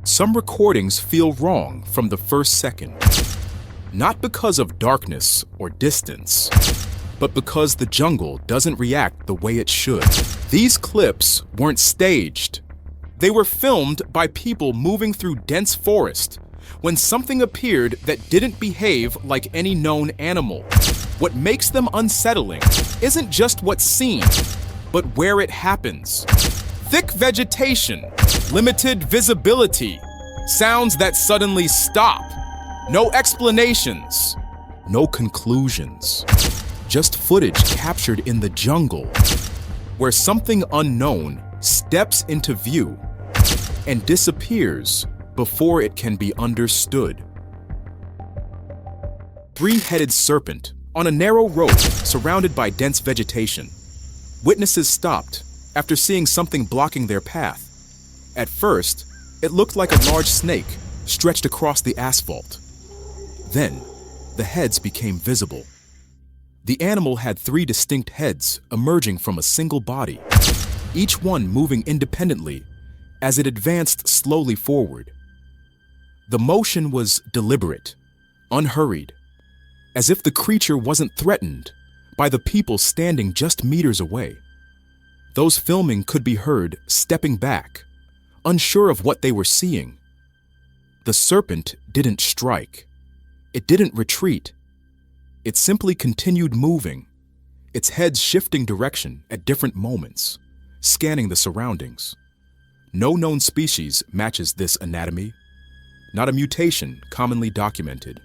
Some recordings feel wrong from the first second, not because of darkness or distance, but because the jungle doesn't react the way it should. These clips weren't staged. They were filmed by people moving through dense forest when something appeared that didn't behave like any known animal. What makes them unsettling isn't just what's seen, but where it happens. Thick vegetation, limited visibility, sounds that suddenly stop. No explanations, no conclusions. Just footage captured in the jungle, where something unknown steps into view and disappears before it can be understood. Three-headed serpent on a narrow road surrounded by dense vegetation. Witnesses stopped after seeing something blocking their path. At first, it looked like a large snake stretched across the asphalt. Then, the heads became visible. The animal had three distinct heads emerging from a single body, each one moving independently as it advanced slowly forward. The motion was deliberate, unhurried, as if the creature wasn't threatened by the people standing just meters away. Those filming could be heard stepping back, unsure of what they were seeing. The serpent didn't strike. It didn't retreat. It simply continued moving, its head shifting direction at different moments, scanning the surroundings. No known species matches this anatomy. Not a mutation commonly documented.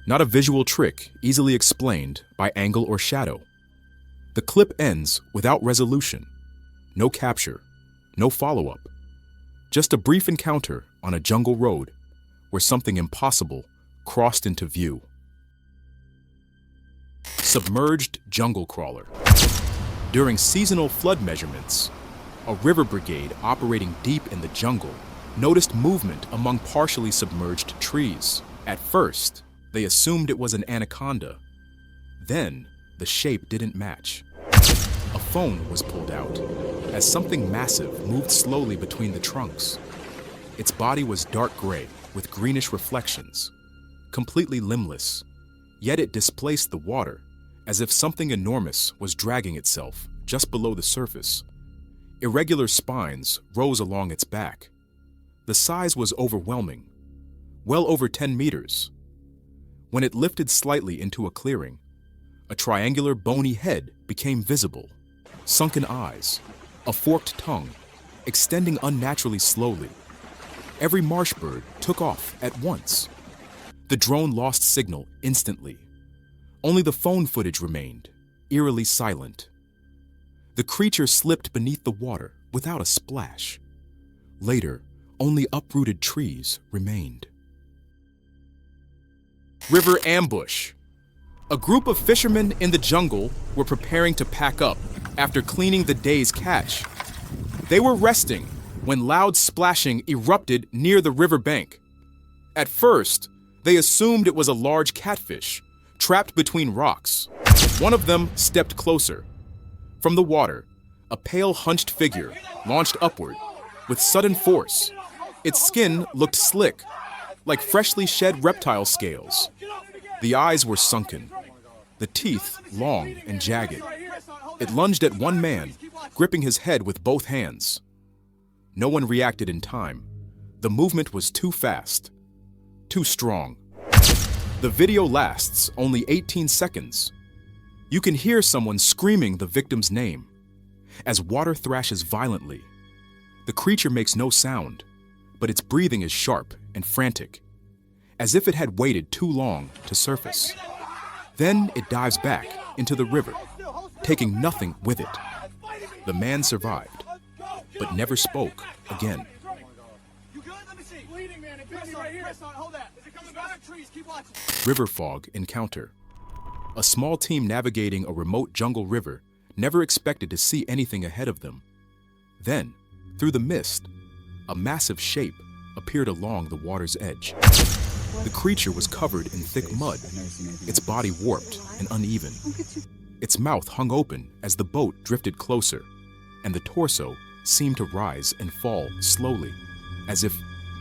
Not a visual trick easily explained by angle or shadow. The clip ends without resolution. No capture, no follow-up. Just a brief encounter on a jungle road where something impossible crossed into view. Submerged jungle crawler. During seasonal flood measurements, a river brigade operating deep in the jungle noticed movement among partially submerged trees. At first, they assumed it was an anaconda. Then, the shape didn't match. A phone was pulled out as something massive moved slowly between the trunks. Its body was dark gray with greenish reflections, completely limbless, yet it displaced the water as if something enormous was dragging itself just below the surface. Irregular spines rose along its back. The size was overwhelming, well over 10 meters. When it lifted slightly into a clearing, a triangular bony head became visible, sunken eyes, a forked tongue, extending unnaturally slowly. Every marsh bird took off at once. The drone lost signal instantly. Only the phone footage remained, eerily silent. The creature slipped beneath the water without a splash. Later, only uprooted trees remained. River ambush. A group of fishermen in the jungle were preparing to pack up after cleaning the day's catch. They were resting when loud splashing erupted near the riverbank. At first, they assumed it was a large catfish trapped between rocks. One of them stepped closer. From the water, a pale, hunched figure launched upward with sudden force. Its skin looked slick, like freshly shed reptile scales. The eyes were sunken, the teeth long and jagged. It lunged at one man, gripping his head with both hands. No one reacted in time. The movement was too fast, too strong. The video lasts only 18 seconds. You can hear someone screaming the victim's name. As water thrashes violently, the creature makes no sound, but its breathing is sharp and frantic, as if it had waited too long to surface. Then it dives back into the river, taking nothing with it. The man survived, but never spoke again. River fog encounter. A small team navigating a remote jungle river never expected to see anything ahead of them. Then, through the mist, a massive shape appeared along the water's edge. The creature was covered in thick mud, its body warped and uneven. Its mouth hung open as the boat drifted closer, and the torso seemed to rise and fall slowly, as if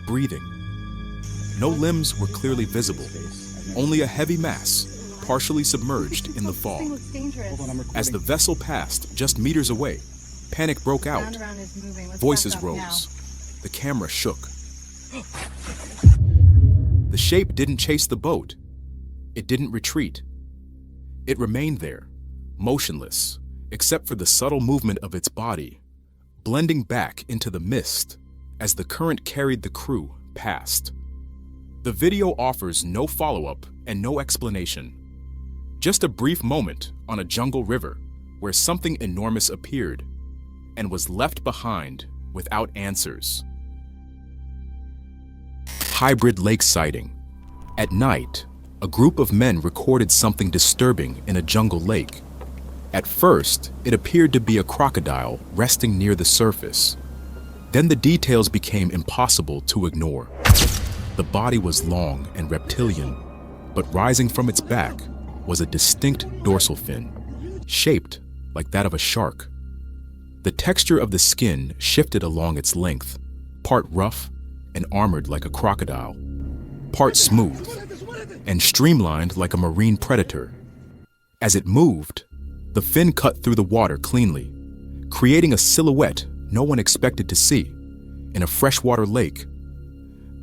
breathing. No limbs were clearly visible, only a heavy mass, partially submerged in the fog. As the vessel passed just meters away, panic broke out. Voices rose. The camera shook. The shape didn't chase the boat. It didn't retreat. It remained there, motionless, except for the subtle movement of its body, blending back into the mist as the current carried the crew past. The video offers no follow-up and no explanation. Just a brief moment on a jungle river where something enormous appeared and was left behind without answers. Hybrid lake sighting. At night, a group of men recorded something disturbing in a jungle lake. At first, it appeared to be a crocodile resting near the surface. Then the details became impossible to ignore. The body was long and reptilian, but rising from its back was a distinct dorsal fin, shaped like that of a shark. The texture of the skin shifted along its length, part rough and armored like a crocodile, part smooth and streamlined like a marine predator. As it moved, the fin cut through the water cleanly, creating a silhouette no one expected to see in a freshwater lake.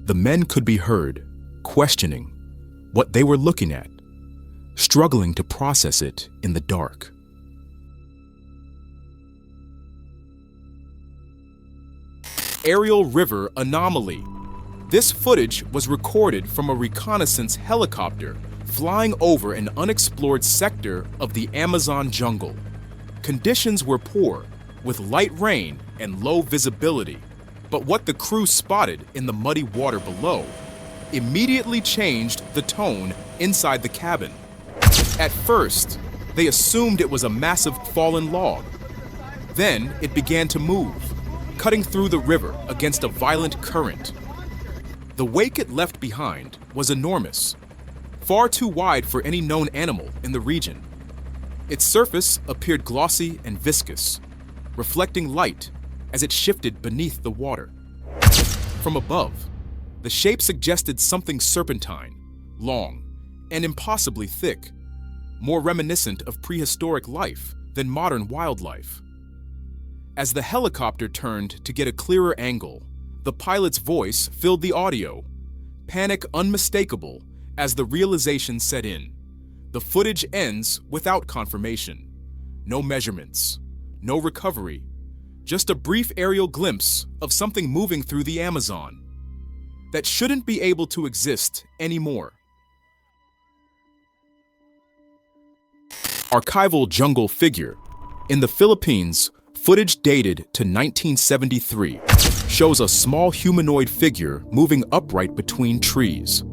The men could be heard questioning what they were looking at, struggling to process it in the dark. Aerial river anomaly. This footage was recorded from a reconnaissance helicopter flying over an unexplored sector of the Amazon jungle. Conditions were poor, with light rain and low visibility, but what the crew spotted in the muddy water below immediately changed the tone inside the cabin. At first, they assumed it was a massive fallen log. Then it began to move, cutting through the river against a violent current. The wake it left behind was enormous, far too wide for any known animal in the region. Its surface appeared glossy and viscous, reflecting light as it shifted beneath the water. From above, the shape suggested something serpentine, long, and impossibly thick, more reminiscent of prehistoric life than modern wildlife. As the helicopter turned to get a clearer angle, the pilot's voice filled the audio, panic unmistakable as the realization set in. The footage ends without confirmation. No measurements, no recovery, just a brief aerial glimpse of something moving through the Amazon that shouldn't be able to exist anymore. Archival jungle figure. In the Philippines, footage dated to 1973 shows a small humanoid figure moving upright between trees.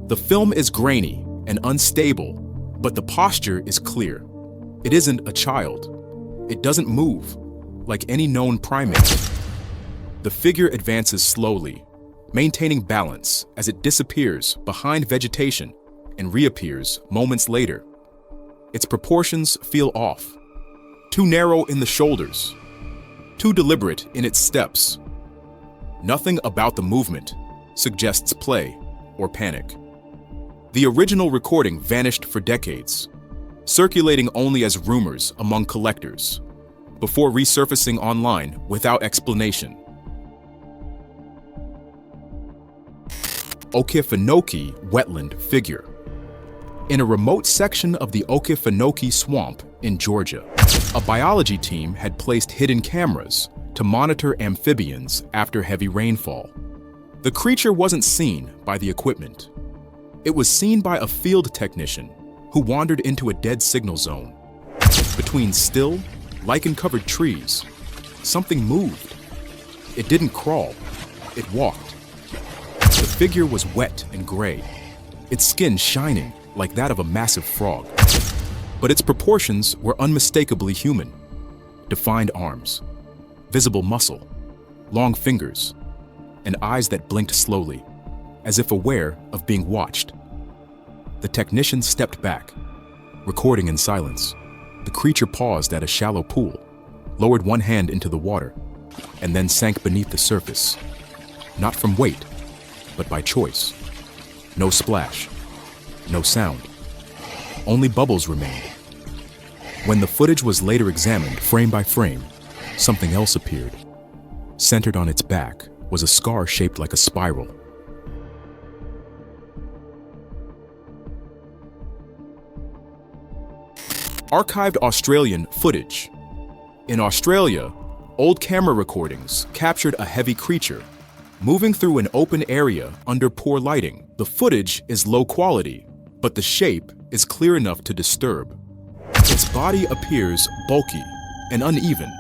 The film is grainy and unstable, but the posture is clear. It isn't a child. It doesn't move like any known primate. The figure advances slowly, maintaining balance as it disappears behind vegetation and reappears moments later. Its proportions feel off, too narrow in the shoulders, too deliberate in its steps. Nothing about the movement suggests play or panic. The original recording vanished for decades, circulating only as rumors among collectors, before resurfacing online without explanation. Okinoi wetland figure. In a remote section of the Okinoi swamp in Georgia, a biology team had placed hidden cameras to monitor amphibians after heavy rainfall. The creature wasn't seen by the equipment. It was seen by a field technician who wandered into a dead signal zone. Between still, lichen-covered trees, something moved. It didn't crawl, it walked. The figure was wet and gray, its skin shining like that of a massive frog. But its proportions were unmistakably human. Defined arms, visible muscle, long fingers, and eyes that blinked slowly, as if aware of being watched. The technician stepped back, recording in silence. The creature paused at a shallow pool, lowered one hand into the water, and then sank beneath the surface, not from weight, but by choice. No splash, no sound. Only bubbles remained. When the footage was later examined frame by frame, something else appeared. Centered on its back was a scar shaped like a spiral. Archived Australian footage. In Australia, old camera recordings captured a heavy creature moving through an open area under poor lighting. The footage is low quality, but the shape is clear enough to disturb. Its body appears bulky and uneven,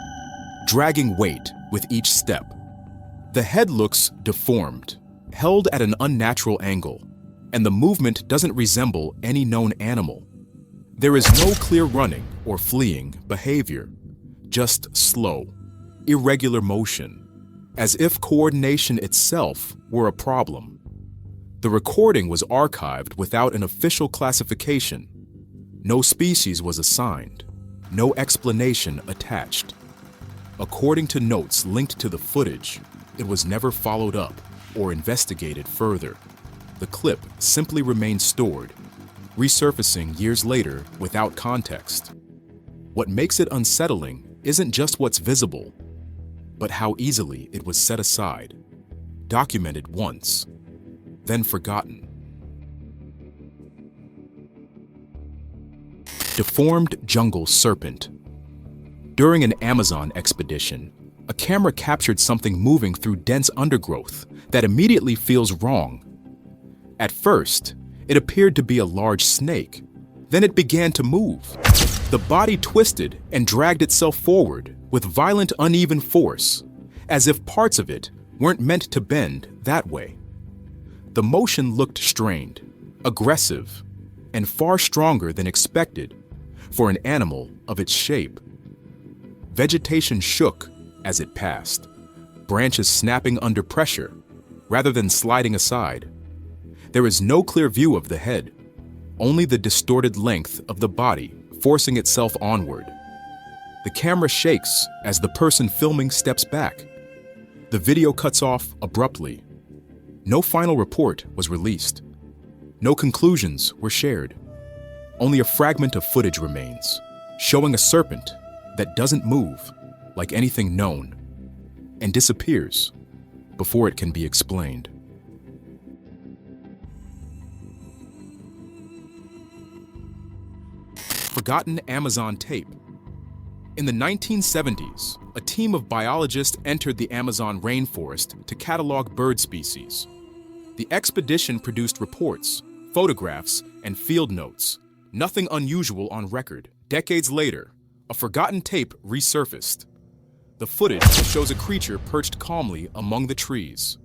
dragging weight with each step. The head looks deformed, held at an unnatural angle, and the movement doesn't resemble any known animal. There is no clear running or fleeing behavior, just slow, irregular motion, as if coordination itself were a problem. The recording was archived without an official classification. No species was assigned, no explanation attached. According to notes linked to the footage, it was never followed up or investigated further. The clip simply remained stored, resurfacing years later without context. What makes it unsettling isn't just what's visible, but how easily it was set aside, documented once, then forgotten. Deformed jungle serpent. During an Amazon expedition, a camera captured something moving through dense undergrowth that immediately feels wrong. At first, it appeared to be a large snake. Then it began to move. The body twisted and dragged itself forward with violent, uneven force, as if parts of it weren't meant to bend that way. The motion looked strained, aggressive, and far stronger than expected for an animal of its shape. Vegetation shook as it passed, branches snapping under pressure rather than sliding aside. There is no clear view of the head, only the distorted length of the body forcing itself onward. The camera shakes as the person filming steps back. The video cuts off abruptly. No final report was released. No conclusions were shared. Only a fragment of footage remains, showing a serpent that doesn't move like anything known and disappears before it can be explained. Forgotten Amazon tape. In the 1970s, a team of biologists entered the Amazon rainforest to catalog bird species. The expedition produced reports, photographs, and field notes. Nothing unusual on record. Decades later, a forgotten tape resurfaced. The footage shows a creature perched calmly among the trees.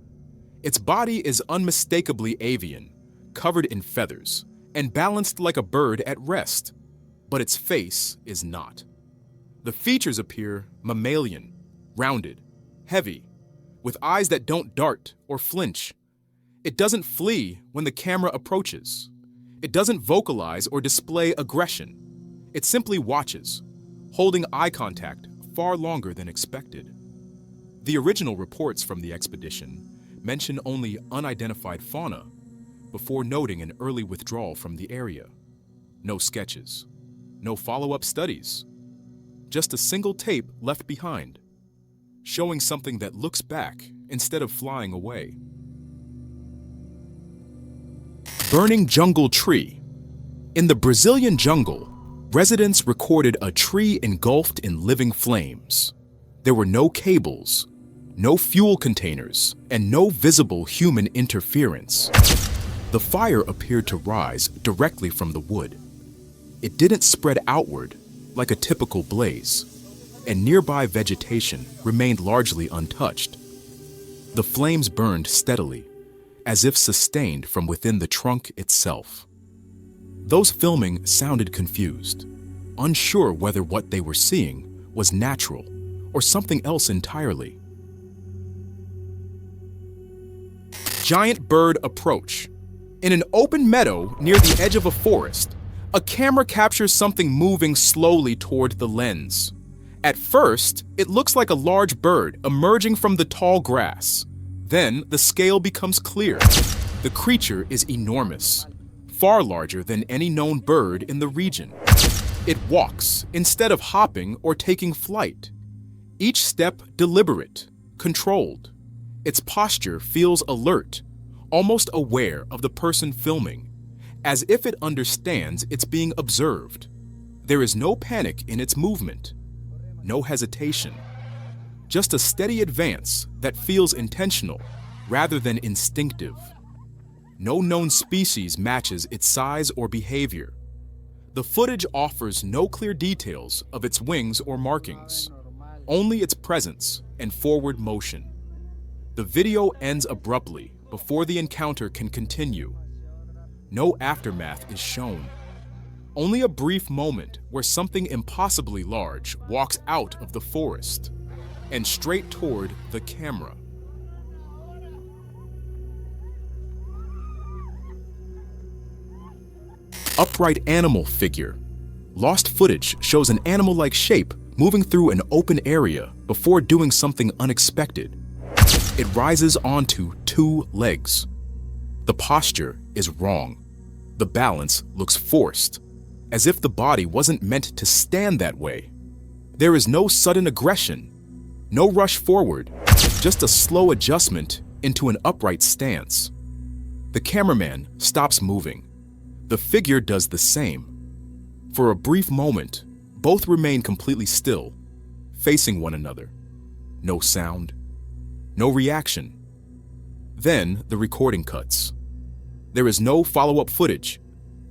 Its body is unmistakably avian, covered in feathers, and balanced like a bird at rest. But its face is not. The features appear mammalian, rounded, heavy, with eyes that don't dart or flinch. It doesn't flee when the camera approaches. It doesn't vocalize or display aggression. It simply watches, holding eye contact far longer than expected. The original reports from the expedition mention only unidentified fauna before noting an early withdrawal from the area. No sketches. No follow-up studies, just a single tape left behind, showing something that looks back instead of flying away. Burning jungle tree. In the Brazilian jungle, residents recorded a tree engulfed in living flames. There were no cables, no fuel containers, and no visible human interference. The fire appeared to rise directly from the wood. It didn't spread outward like a typical blaze, and nearby vegetation remained largely untouched. The flames burned steadily, as if sustained from within the trunk itself. Those filming sounded confused, unsure whether what they were seeing was natural or something else entirely. Giant bird approach. In an open meadow near the edge of a forest, a camera captures something moving slowly toward the lens. At first, it looks like a large bird emerging from the tall grass. Then the scale becomes clear. The creature is enormous, far larger than any known bird in the region. It walks instead of hopping or taking flight. Each step deliberate, controlled. Its posture feels alert, almost aware of the person filming, as if it understands it's being observed. There is no panic in its movement, no hesitation, just a steady advance that feels intentional rather than instinctive. No known species matches its size or behavior. The footage offers no clear details of its wings or markings, only its presence and forward motion. The video ends abruptly before the encounter can continue. No aftermath is shown. Only a brief moment where something impossibly large walks out of the forest and straight toward the camera. Upright animal figure. Lost footage shows an animal-like shape moving through an open area before doing something unexpected. It rises onto 2 legs. The posture is wrong. The balance looks forced, as if the body wasn't meant to stand that way. There is no sudden aggression, no rush forward, just a slow adjustment into an upright stance. The cameraman stops moving. The figure does the same. For a brief moment, both remain completely still, facing one another. No sound, no reaction. Then the recording cuts. There is no follow-up footage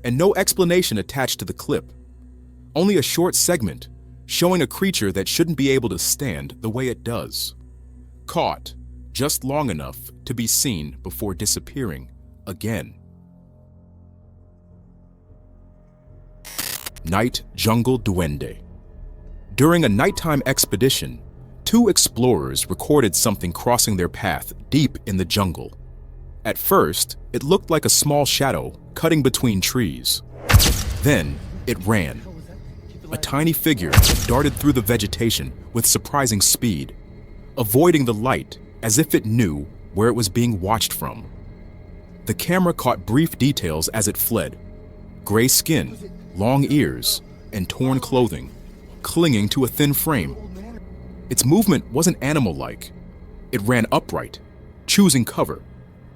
and no explanation attached to the clip. Only a short segment showing a creature that shouldn't be able to stand the way it does. Caught just long enough to be seen before disappearing again. Night jungle duende. During a nighttime expedition, 2 explorers recorded something crossing their path deep in the jungle. At first, it looked like a small shadow cutting between trees. Then, it ran. A tiny figure darted through the vegetation with surprising speed, avoiding the light as if it knew where it was being watched from. The camera caught brief details as it fled. Gray skin, long ears, and torn clothing, clinging to a thin frame. Its movement wasn't animal-like. It ran upright, choosing cover,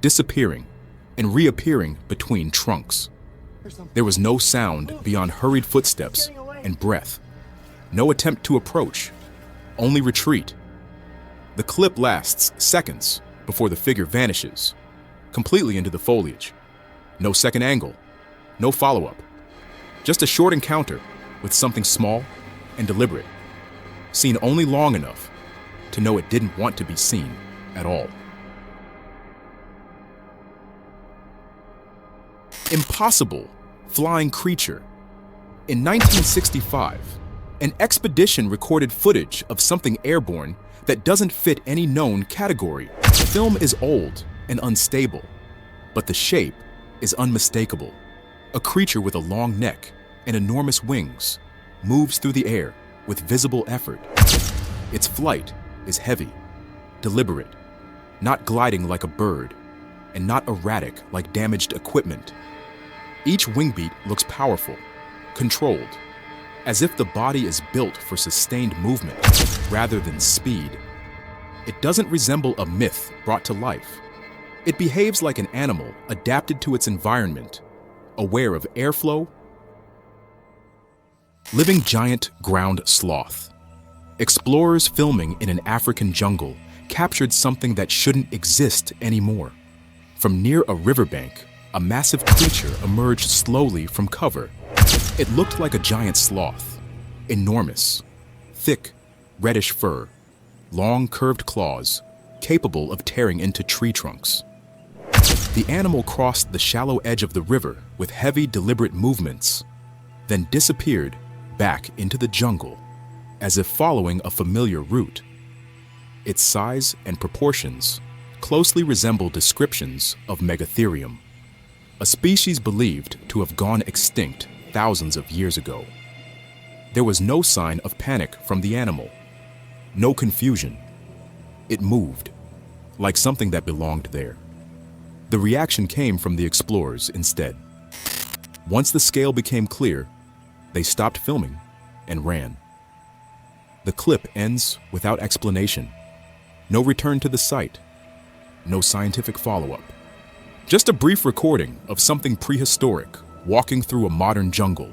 disappearing, and reappearing between trunks. There was no sound beyond hurried footsteps and breath. No attempt to approach, only retreat. The clip lasts seconds before the figure vanishes, completely into the foliage. No second angle, no follow-up. Just a short encounter with something small and deliberate, seen only long enough to know it didn't want to be seen at all. Impossible flying creature. In 1965, an expedition recorded footage of something airborne that doesn't fit any known category. The film is old and unstable, but the shape is unmistakable. A creature with a long neck and enormous wings moves through the air with visible effort. Its flight is heavy, deliberate, not gliding like a bird, and not erratic like damaged equipment. Each wingbeat looks powerful, controlled, as if the body is built for sustained movement rather than speed. It doesn't resemble a myth brought to life. It behaves like an animal adapted to its environment, aware of airflow. Living giant ground sloth. Explorers filming in an African jungle captured something that shouldn't exist anymore. From near a riverbank, a massive creature emerged slowly from cover. It looked like a giant sloth, enormous, thick, reddish fur, long curved claws, capable of tearing into tree trunks. The animal crossed the shallow edge of the river with heavy, deliberate movements, then disappeared back into the jungle, as if following a familiar route. Its size and proportions closely resemble descriptions of Megatherium, a species believed to have gone extinct thousands of years ago. There was no sign of panic from the animal, no confusion. It moved, like something that belonged there. The reaction came from the explorers instead. Once the scale became clear, they stopped filming and ran. The clip ends without explanation. No return to the site. No scientific follow-up. Just a brief recording of something prehistoric walking through a modern jungle